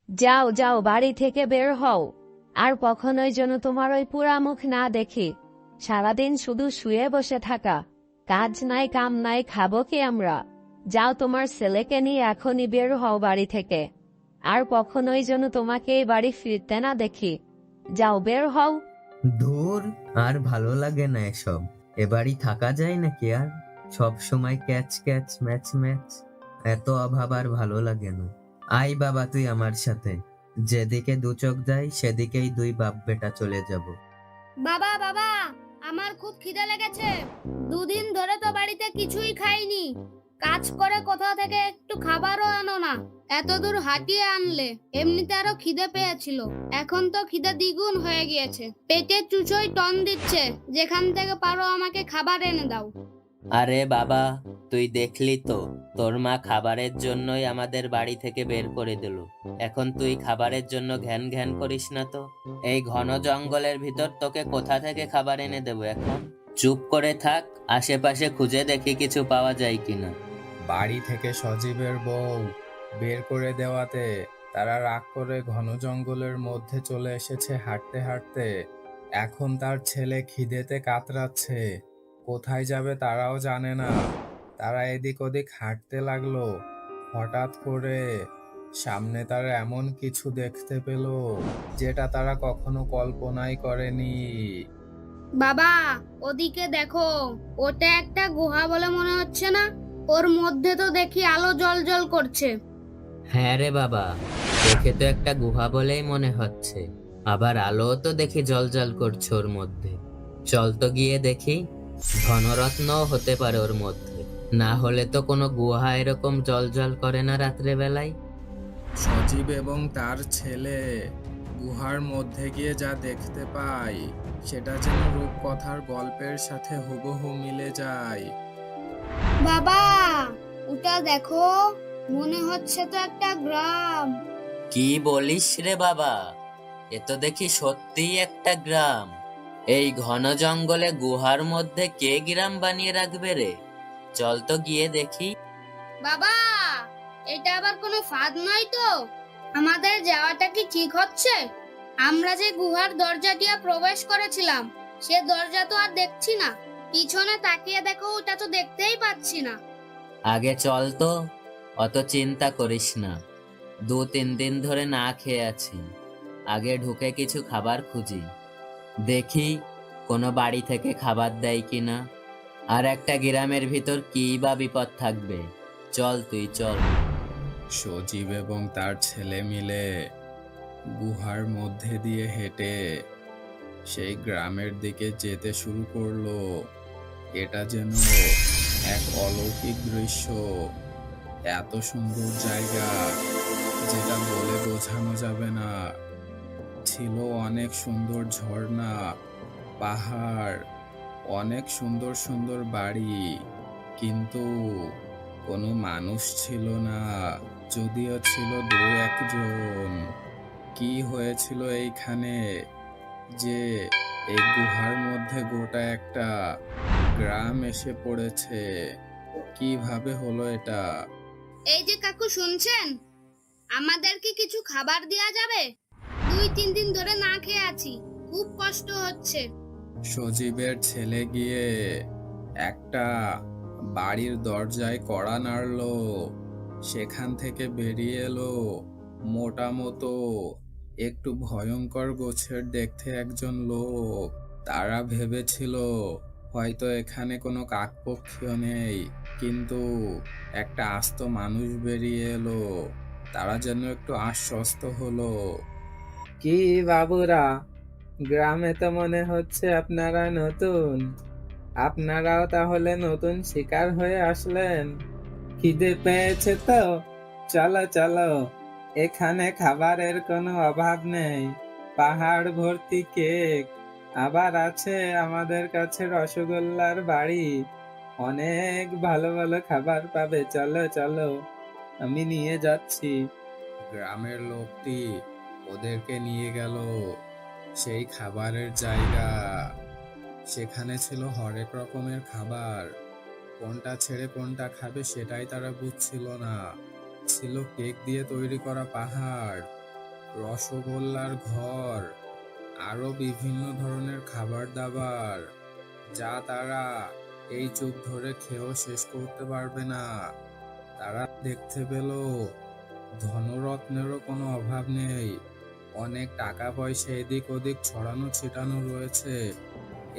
যাও যাও, বাড়ি থেকে বের হও। আর কখনোই যেন তোমার ওই পুরা মুখ না দেখি। সারাদিন শুধু শুয়ে বসে থাকা, কাজ নাই কাম নাই, খাবো কি আমরা? যাও, তোমার ছেলেকে নিয়ে এখনই বের হও বাড়ি থেকে। আর কখনোই যেন তোমাকে এই বাড়ি ফিরতে না দেখি। যাও, বের হও। ধুর, আর ভালো লাগে না এসব। এ বাড়ি থাকা যায় নাকি আর? সব সময় ক্যাচ ক্যাচ ম্যাচ ম্যাচ, এত অভাব আর ভালো লাগে না। আই বাবা, তুই আমার সাথে। যেদিকে দু চোখ যায় সেদিকেই দুই বাপ বেটা চলে যাব। বাবা বাবা, আমার খুব খিদে লেগেছে। দুদিন ধরে তো বাড়িতে কিছুই খাইনি। কাজ করে কোথা থেকে একটু খাবারও আনো না। এত দূর হাঁটিয়ে আনলে। এমনিতে আরো খিদে পেয়েছিল, এখন তো খিদে দ্বিগুণ হয়ে গিয়েছে। পেটে চুচোই টন দিচ্ছে। যেখান থেকে পারো আমাকে খাবার এনে দাও। আরে বাবা, তুই দেখলি তো, তোর মা খাবারের জন্যই আমাদের বাড়ি থেকে বের করে দিল। এখন তুই খাবারের জন্য ঘ্যান ঘ্যান করিস না তো। এই ঘন জঙ্গলের ভিতর তোকে কোথা থেকে খাবার এনে দেবো এখন? চুপ করে থাক, আশেপাশে খুঁজে দেখি কিছু পাওয়া যায় কিনা। বাড়ি থেকে সজীবের বউ বের করে দেওয়াতে তারা রাগ করে ঘন জঙ্গলের মধ্যে চলে এসেছে হাঁটতে হাঁটতে। এখন তার ছেলে খিদেতে কাতরাচ্ছে, কোথায় যাবে তারাও জানে না। তারা এদিক ওদিক হাঁটতে লাগলো। হঠাৎ করে সামনে তারা এমন কিছু দেখতে পেল যেটা তারা কখনো কল্পনাই করেনি। বাবা, ওদিকে দেখো। ওটা একটা গুহা বলে মনে হচ্ছে না? ওর মধ্যে তো দেখি আলো জ্বল করছে। হ্যাঁ রে বাবা, দেখে তো একটা গুহা বলেই মনে হচ্ছে। আবার আলো তো দেখি জ্বলজ্বল করছে ওর মধ্যে। চল তো গিয়ে দেখি। ধনরত্নও হতে পারে ওর মধ্যে, না হলে তো কোনো গুহা এরকম জ্বলজ্বল করে না রাত্রে বেলায়। সজীব এবং তার ছেলে গুহার মধ্যে গিয়ে যা দেখতে পায় সেটা যেন রূপকথার গল্পের সাথে হুবহু মিলে যায়। বাবা, ওটা দেখো। মনে হচ্ছে তো একটা গ্রাম। কি বলিস রে বাবা? এ তো দেখি সত্যিই একটা গ্রাম। এই ঘন জঙ্গলে গুহার মধ্যে কে গ্রাম বানিয়ে রাখবে রে? চল তো গিয়ে দেখি। বাবা, এটা আবার কোনো ফাঁদ নয় তো? আমাদের যাওয়াটা কি ঠিক হচ্ছে? আমরা যে গুহার দরজা দিয়ে প্রবেশ করেছিলাম, সে দরজা তো আর দেখছি না। পিছনে তাকিয়ে দেখো, ওটা তো দেখতেই পাচ্ছি না। আগে চল তো, অত চিন্তা করিস না। 2-3 দিন ধরে না খেয়ে আছি। আগে ঢুকে কিছু খাবার খুঁজি, দেখি কোনো বাড়ি থেকে খাবার দেয় কিনা। আর একটা গ্রামের ভিতর কি বা বিপদ থাকবে। চল তুই চল। সজীব এবং তার ছেলে মিলে গুহার মধ্যে দিয়ে হেঁটে সেই গ্রামের দিকে যেতে শুরু করলো। এটা যেন এক অলৌকিক দৃশ্য। এত সুন্দর জায়গা যেটা বলে বোঝানো যাবে না। ছিল অনেক সুন্দর ঝর্ণা, পাহাড়, অনেক সুন্দর সুন্দর বাড়ি, কিন্তু কোনো মানুষ ছিল না। যদিও ছিল দু একজন। কি হয়েছিল এইখানে যে এই গুহার মধ্যে গোটা একটা গ্রাম এসে পড়েছে? কিভাবে হলো এটা? এই যে কাকু, শুনছেন? আমাদের কি কিছু খাবার দেয়া যাবে? 2-3 দিন ধরে না খেয়ে আছি, খুব কষ্ট হচ্ছে। সজীবের ছেলে গিয়ে একটা বাড়ির দরজায় কড়া নাড়লো। সেখান থেকে বেরিয়ে এলো মোটা মতো, একটু ভয়ঙ্কর গোছের দেখতে একজন লোক। তারা ভেবেছিল হয়তো এখানে কোনো কাকপক্ষীও নেই, কিন্তু একটা আস্ত মানুষ বেরিয়ে এলো। তারা যেন একটু আশ্বস্ত হলো। কি বাবুরা, গ্রামে তো মনে হচ্ছে আপনারা নতুন। আপনারাও তাহলে নতুন শিকার হয়ে আসলেন। খিদে পেয়েছে তো? চলো চলো, এখানে খাবারের কোনো অভাব নেই। পাহাড় ভর্তি কেক, আবার আছে আমাদের কাছে রসগোল্লার বাড়ি। অনেক ভালো ভালো খাবার পাবে। চলো চলো, আমি নিয়ে যাচ্ছি। গ্রামের লোকটি ওদেরকে নিয়ে গেল সেই খাবারের জায়গা। সেখানে ছিল হরেক রকমের খাবার। কোনটা ছেড়ে কোনটা খাবে সেটাই তারা বুঝছিল না। ছিল কেক দিয়ে তৈরি করা পাহাড়, রসগোল্লার ঘর, আরো বিভিন্ন ধরনের খাবার দাবার, যা তারা এই যুগ ধরে খেয়েও শেষ করতে পারবে না। তারা দেখতে পেল ধনরত্নেরও কোনো অভাব নেই, অনেক টাকা পয়সা এদিক ওদিক ছড়ানো ছিটানো রয়েছে।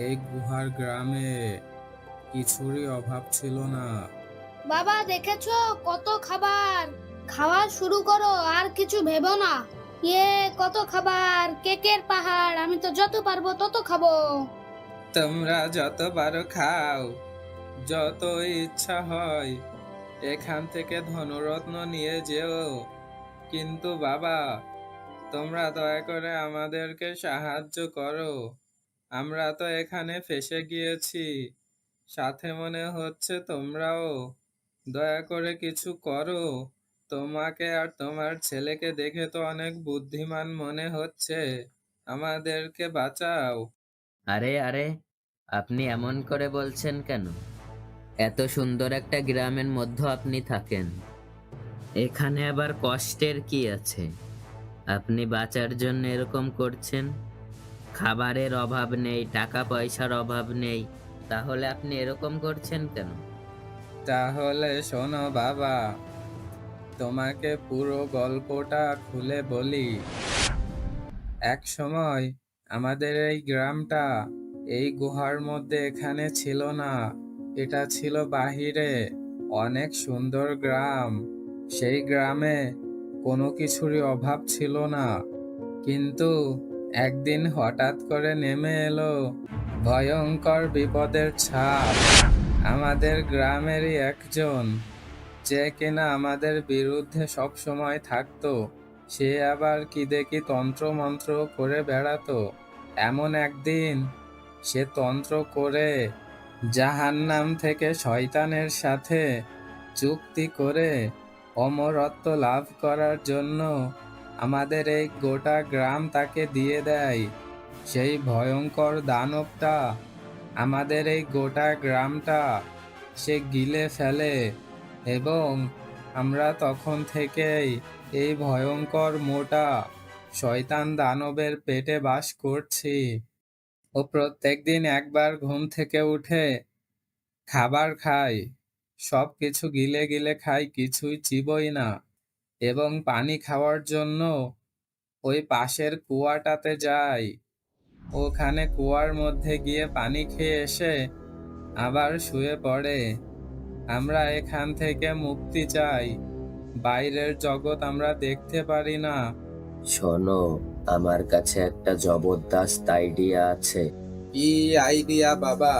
এই গুহার গ্রামে কিছুরই অভাব ছিল না। বাবা দেখেছো কত খাবার, খাওয়া শুরু করো আর কিছু ভেবো না। কত খাবার, কেকের পাহাড়, আমি তো যত পারবো তত খাবো। তোমরা যত পারো খাও, যত ইচ্ছা হয় এখান থেকে ধনরত্ন নিয়ে যেও, কিন্তু বাবা তোমরা দয়া করে আমাদেরকে সাহায্য করো। আমরা তো এখানে ফেঁসে গিয়েছি, সাথে মনে হচ্ছে তোমরাও। দয়া করে কিছু করো। তোমাকে আর তোমার ছেলেকে দেখে তো অনেক বুদ্ধিমান মনে হচ্ছে, আমাদেরকে বাঁচাও। আরে আরে, আপনি এমন করে বলছেন কেন? এত সুন্দর একটা গ্রামের মধ্যে আপনি থাকেন, এখানে আবার কষ্টের কি আছে? আপনি বাঁচার জন্য এরকম করছেন? খাবারের অভাব নেই, টাকা পয়সার অভাব নেই, তাহলে আপনি এরকম করছেন কেন? তাহলে শোনো বাবা, তোমাকে পুরো গল্পটা খুলে বলি। এক সময় আমাদের এই গ্রামটা এই গুহার মধ্যে এখানে ছিল না, এটা ছিল বাহিরে। অনেক সুন্দর গ্রাম, সেই গ্রামে কোনো কিছুরই অভাব ছিল না। কিন্তু একদিন হঠাৎ করে নেমে এলো ভয়ঙ্কর বিপদের ছাপ। আমাদের গ্রামেরই একজন, যে কিনা আমাদের বিরুদ্ধে সব সময় থাকতো, সে আবার কি দেখি তন্ত্র মন্ত্র করে বেড়াতো। এমন একদিন সে তন্ত্র করে জাহান্নাম থেকে শয়তানের সাথে চুক্তি করে অমরত্ব লাভ করার জন্য আমাদের এই গোটা গ্রাম তাকে দিয়ে দেয়। সেই ভয়ঙ্কর দানবটা আমাদের এই গোটা গ্রামটা সে গিলে ফেলে, এবং আমরা তখন থেকেই এই ভয়ঙ্কর মোটা শয়তান দানবের পেটে বাস করছি। ও প্রত্যেকদিন একবার ঘুম থেকে উঠে খাবার খায়, সব কিছু গিলে গিলে খায়, কিছুই চিবোই না। এবং পানি খাওয়ার জন্য ওই পাশের কুয়াটাতে যায়, ওখানে কুয়ার মধ্যে গিয়ে পানি খেয়ে এসে আবার শুয়ে পড়ে। আমরা এখান থেকে মুক্তি চাই, বাইরের জগৎ আমরা দেখতে পারি না। শোনো, আমার কাছে একটা জবরদস্ত আইডিয়া আছে। কি আইডিয়া বাবা,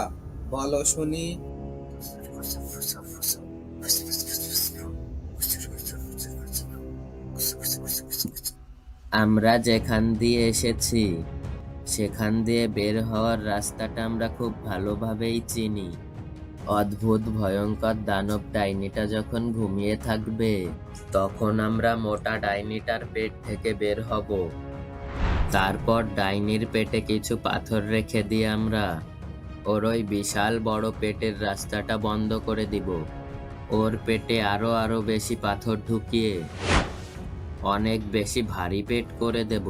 বলো শুনি। আমরা যেখান দিয়ে এসেছি সেখান দিয়ে বের হওয়ার রাস্তাটা আমরা খুব ভালোভাবেই চিনি। অদ্ভুত ভয়ঙ্কর দানব ডাইনিটা যখন ঘুমিয়ে থাকবে, তখন আমরা মোটা ডাইনিটার পেট থেকে বের হব। তারপর ডাইনির পেটে কিছু পাথর রেখে দিয়ে আমরা ওর ওই বিশাল বড় পেটের রাস্তাটা বন্ধ করে দিব। ওর পেটে আরো আরো বেশি পাথর ঢুকিয়ে অনেক বেশি ভারী পেট করে দেব।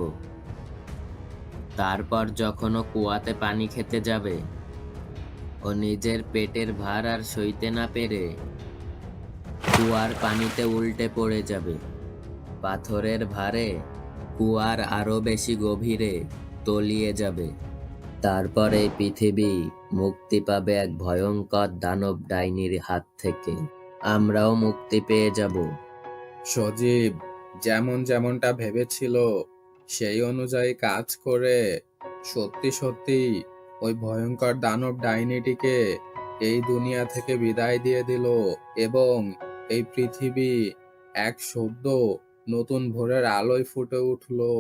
তারপর যখন ও কুয়াতে পানি খেতে যাবে, ও নিজের পেটের ভার আর সইতে না পেরে কুয়ার পানিতে উল্টে পড়ে যাবে। পাথরের ভারে কুয়ার আরো বেশি গভীরে তলিয়ে যাবে। তারপর এই পৃথিবী মুক্তি পাবে এক ভয়ঙ্কর দানব ডাইনির হাত থেকে। আমরাও মুক্তি পেয়ে যাব। সজীব যেমনটা ভেবেছিল সেই অনুযায়ী কাজ করে সত্যি সত্যি ওই ভয়ঙ্কর দানব ডাইনিটিকে এই দুনিয়া থেকে বিদায় দিয়ে দিল, এবং এই পৃথিবী এক সদ্য নতুন ভোরের আলোয় ফুটে উঠলো।